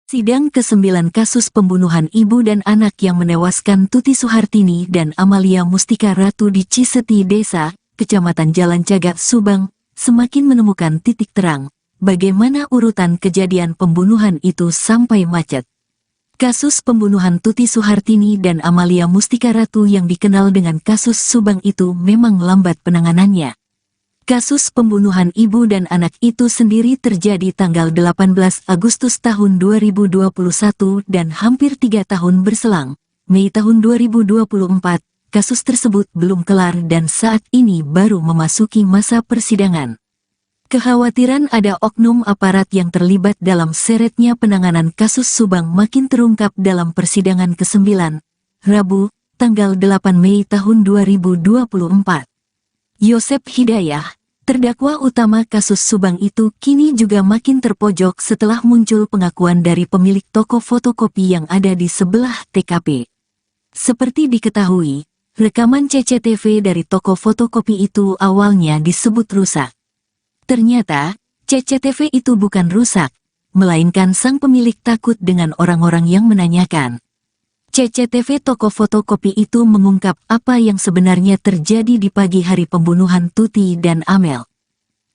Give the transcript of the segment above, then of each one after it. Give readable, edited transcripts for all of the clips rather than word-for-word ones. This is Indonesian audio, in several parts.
Sidang ke-9 kasus pembunuhan ibu dan anak yang menewaskan Tuti Suhartini dan Amalia Mustika Ratu di Ciseti Desa, Kecamatan Jalan Cagak, Subang, semakin menemukan titik terang bagaimana urutan kejadian pembunuhan itu sampai macet. Kasus pembunuhan Tuti Suhartini dan Amalia Mustika Ratu yang dikenal dengan kasus Subang itu memang lambat penanganannya. Kasus pembunuhan ibu dan anak itu sendiri terjadi tanggal 18 Agustus tahun 2021 dan hampir 3 tahun berselang, Mei tahun 2024, kasus tersebut belum kelar dan saat ini baru memasuki masa persidangan. Kekhawatiran ada oknum aparat yang terlibat dalam seretnya penanganan kasus Subang makin terungkap dalam persidangan ke-9, Rabu, tanggal 8 Mei tahun 2024. Yosep Hidayah, terdakwa utama kasus Subang itu kini juga makin terpojok setelah muncul pengakuan dari pemilik toko fotokopi yang ada di sebelah TKP. Seperti diketahui, rekaman CCTV dari toko fotokopi itu awalnya disebut rusak. Ternyata, CCTV itu bukan rusak, melainkan sang pemilik takut dengan orang-orang yang menanyakan. CCTV toko fotokopi itu mengungkap apa yang sebenarnya terjadi di pagi hari pembunuhan Tuti dan Amel.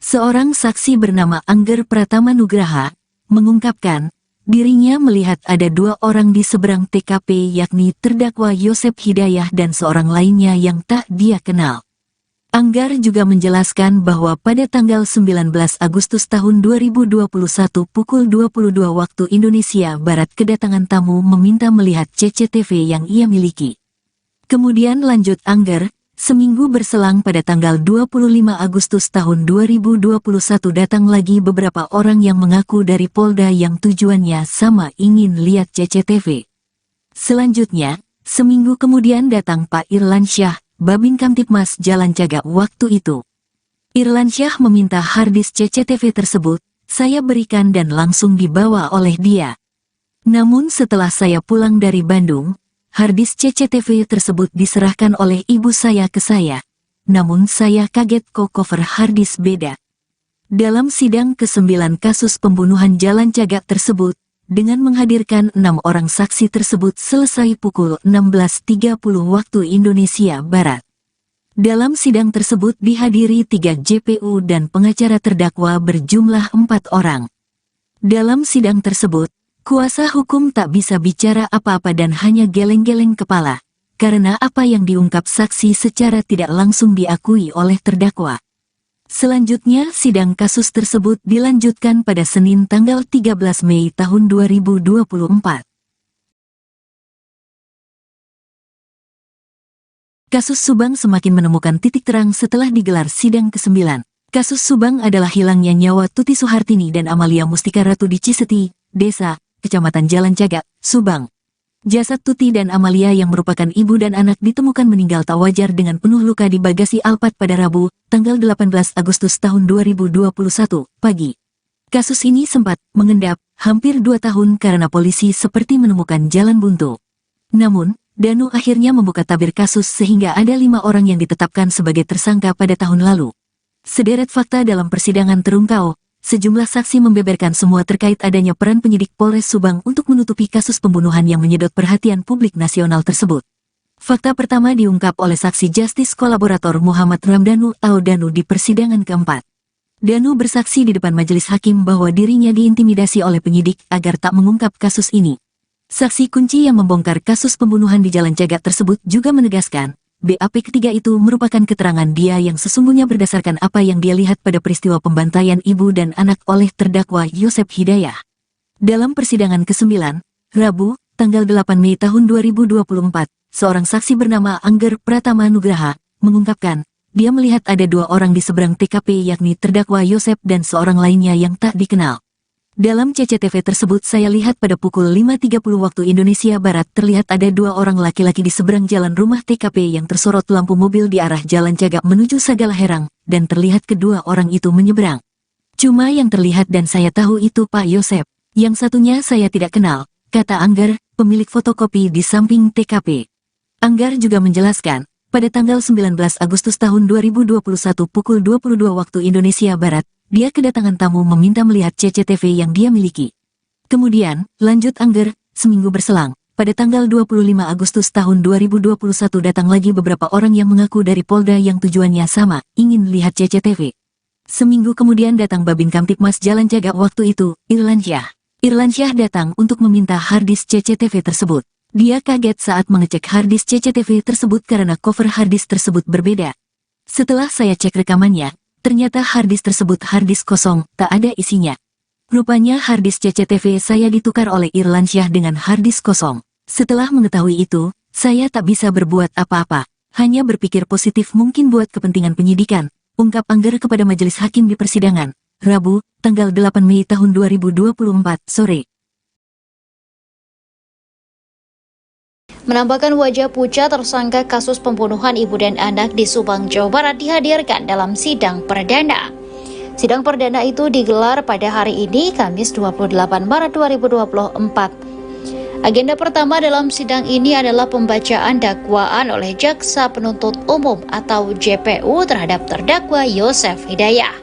Seorang saksi bernama Angger Pratama Nugraha mengungkapkan dirinya melihat ada 2 orang di seberang TKP, yakni terdakwa Yosep Hidayah dan seorang lainnya yang tak dia kenal. Anggar juga menjelaskan bahwa pada tanggal 19 Agustus tahun 2021 pukul 22 waktu Indonesia Barat kedatangan tamu meminta melihat CCTV yang ia miliki. Kemudian lanjut Anggar, seminggu berselang pada tanggal 25 Agustus tahun 2021 datang lagi beberapa orang yang mengaku dari Polda yang tujuannya sama, ingin lihat CCTV. Selanjutnya, seminggu kemudian datang Pak Irlansyah, Babin Kamtipmas Jalan Cagak waktu itu. Irlansyah meminta harddisk CCTV tersebut, saya berikan dan langsung dibawa oleh dia. Namun setelah saya pulang dari Bandung, harddisk CCTV tersebut diserahkan oleh ibu saya ke saya. Namun saya kaget kok cover harddisk beda. Dalam sidang ke-9 kasus pembunuhan Jalan Cagak tersebut, dengan menghadirkan 6 orang saksi tersebut selesai pukul 16.30 waktu Indonesia Barat. Dalam sidang tersebut dihadiri 3 JPU dan pengacara terdakwa berjumlah 4 orang. Dalam sidang tersebut, kuasa hukum tak bisa bicara apa-apa dan hanya geleng-geleng kepala, karena apa yang diungkap saksi secara tidak langsung diakui oleh terdakwa. Selanjutnya sidang kasus tersebut dilanjutkan pada Senin tanggal 13 Mei tahun 2024. Kasus Subang semakin menemukan titik terang setelah digelar sidang ke-9. Kasus Subang adalah hilangnya nyawa Tuti Suhartini dan Amalia Mustika Ratu di Ciseti, Desa, Kecamatan Jalan Cagak, Subang. Jasad Tuti dan Amalia yang merupakan ibu dan anak ditemukan meninggal tak wajar dengan penuh luka di bagasi Alphard pada Rabu, tanggal 18 Agustus tahun 2021, pagi. Kasus ini sempat mengendap hampir 2 tahun karena polisi seperti menemukan jalan buntu. Namun, Danu akhirnya membuka tabir kasus sehingga ada 5 orang yang ditetapkan sebagai tersangka pada tahun lalu. Sederet fakta dalam persidangan terungkap. Sejumlah saksi membeberkan semua terkait adanya peran penyidik Polres Subang untuk menutupi kasus pembunuhan yang menyedot perhatian publik nasional tersebut. Fakta pertama diungkap oleh saksi Justice Kolaborator Muhammad Ramdhanu atau Danu di persidangan keempat. Danu bersaksi di depan majelis hakim bahwa dirinya diintimidasi oleh penyidik agar tak mengungkap kasus ini. Saksi kunci yang membongkar kasus pembunuhan di Jalan Cagak tersebut juga menegaskan, BAP ketiga itu merupakan keterangan dia yang sesungguhnya berdasarkan apa yang dia lihat pada peristiwa pembantaian ibu dan anak oleh terdakwa Yosep Hidayah. Dalam persidangan ke-9, Rabu, tanggal 8 Mei tahun 2024, seorang saksi bernama Angger Pratama Nugraha mengungkapkan, dia melihat ada 2 orang di seberang TKP, yakni terdakwa Yosep dan seorang lainnya yang tak dikenal. Dalam CCTV tersebut saya lihat pada pukul 5.30 waktu Indonesia Barat terlihat ada 2 orang laki-laki di seberang jalan rumah TKP yang tersorot lampu mobil di arah Jalan Cagak menuju Sagala Herang, dan terlihat kedua orang itu menyeberang. Cuma yang terlihat dan saya tahu itu Pak Yosep, yang satunya saya tidak kenal, kata Anggar, pemilik fotokopi di samping TKP. Anggar juga menjelaskan, pada tanggal 19 Agustus tahun 2021 pukul 22 waktu Indonesia Barat, dia kedatangan tamu meminta melihat CCTV yang dia miliki. Kemudian, lanjut Angger, seminggu berselang. Pada tanggal 25 Agustus tahun 2021 datang lagi beberapa orang yang mengaku dari Polda yang tujuannya sama, ingin lihat CCTV. Seminggu kemudian datang Babin Kamtipmas Jalan Jaga waktu itu, Irlansyah. Irlansyah datang untuk meminta harddisk CCTV tersebut. Dia kaget saat mengecek harddisk CCTV tersebut karena cover harddisk tersebut berbeda. Setelah saya cek rekamannya, ternyata harddisk tersebut harddisk kosong, tak ada isinya. Rupanya harddisk CCTV saya ditukar oleh Irlansyah dengan harddisk kosong. Setelah mengetahui itu, saya tak bisa berbuat apa-apa, hanya berpikir positif mungkin buat kepentingan penyidikan, ungkap Angger kepada majelis hakim di persidangan, Rabu, tanggal 8 Mei tahun 2024, sore. Menampakkan wajah pucat tersangka kasus pembunuhan ibu dan anak di Subang, Jawa Barat dihadirkan dalam sidang perdana. Sidang perdana itu digelar pada hari ini, Kamis 28 Maret 2024. Agenda pertama dalam sidang ini adalah pembacaan dakwaan oleh Jaksa Penuntut Umum atau JPU terhadap terdakwa Yosef Hidayah.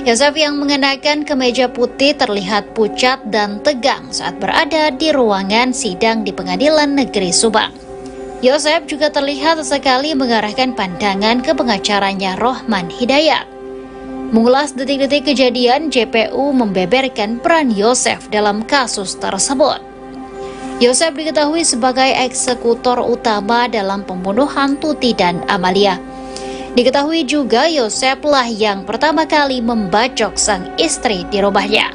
Yosef yang mengenakan kemeja putih terlihat pucat dan tegang saat berada di ruangan sidang di Pengadilan Negeri Subang. Yosef juga terlihat sesekali mengarahkan pandangan ke pengacaranya Rohman Hidayat. Mengulas detik-detik kejadian, JPU membeberkan peran Yosef dalam kasus tersebut. Yosef diketahui sebagai eksekutor utama dalam pembunuhan Tuti dan Amalia. Diketahui juga Yosef lah yang pertama kali membacok sang istri di rumahnya.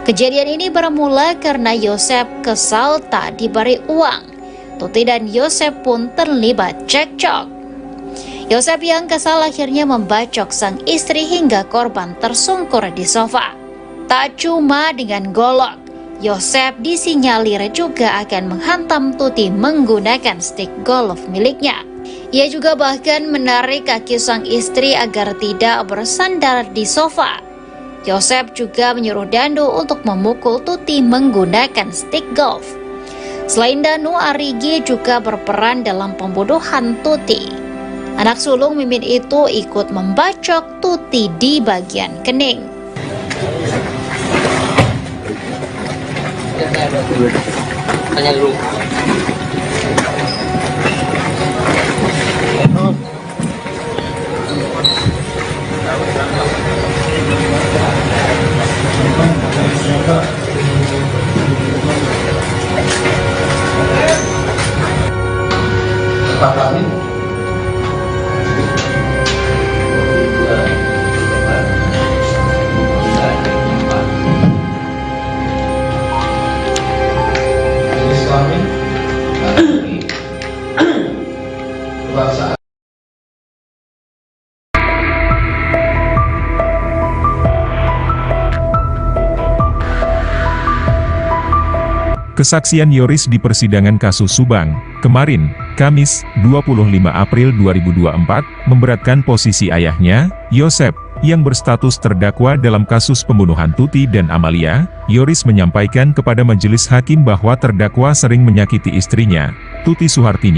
Kejadian ini bermula karena Yosef kesal tak diberi uang. Tuti dan Yosef pun terlibat cekcok. Yosef yang kesal akhirnya membacok sang istri hingga korban tersungkur di sofa. Tak cuma dengan golok, Yosef disinyalir juga akan menghantam Tuti menggunakan stik golf miliknya. Ia juga bahkan menarik kaki sang istri agar tidak bersandar di sofa. Yosef juga menyuruh Danu untuk memukul Tuti menggunakan stik golf. Selain Danu, Arigi juga berperan dalam pembunuhan Tuti. Anak sulung Mimin itu ikut membacok Tuti di bagian kening. Tanya dulu. Pak kami kebangsaan. Kesaksian Yoris di persidangan kasus Subang, kemarin, Kamis, 25 April 2024, memberatkan posisi ayahnya, Yosef, yang berstatus terdakwa dalam kasus pembunuhan Tuti dan Amalia. Yoris menyampaikan kepada majelis hakim bahwa terdakwa sering menyakiti istrinya, Tuti Suhartini,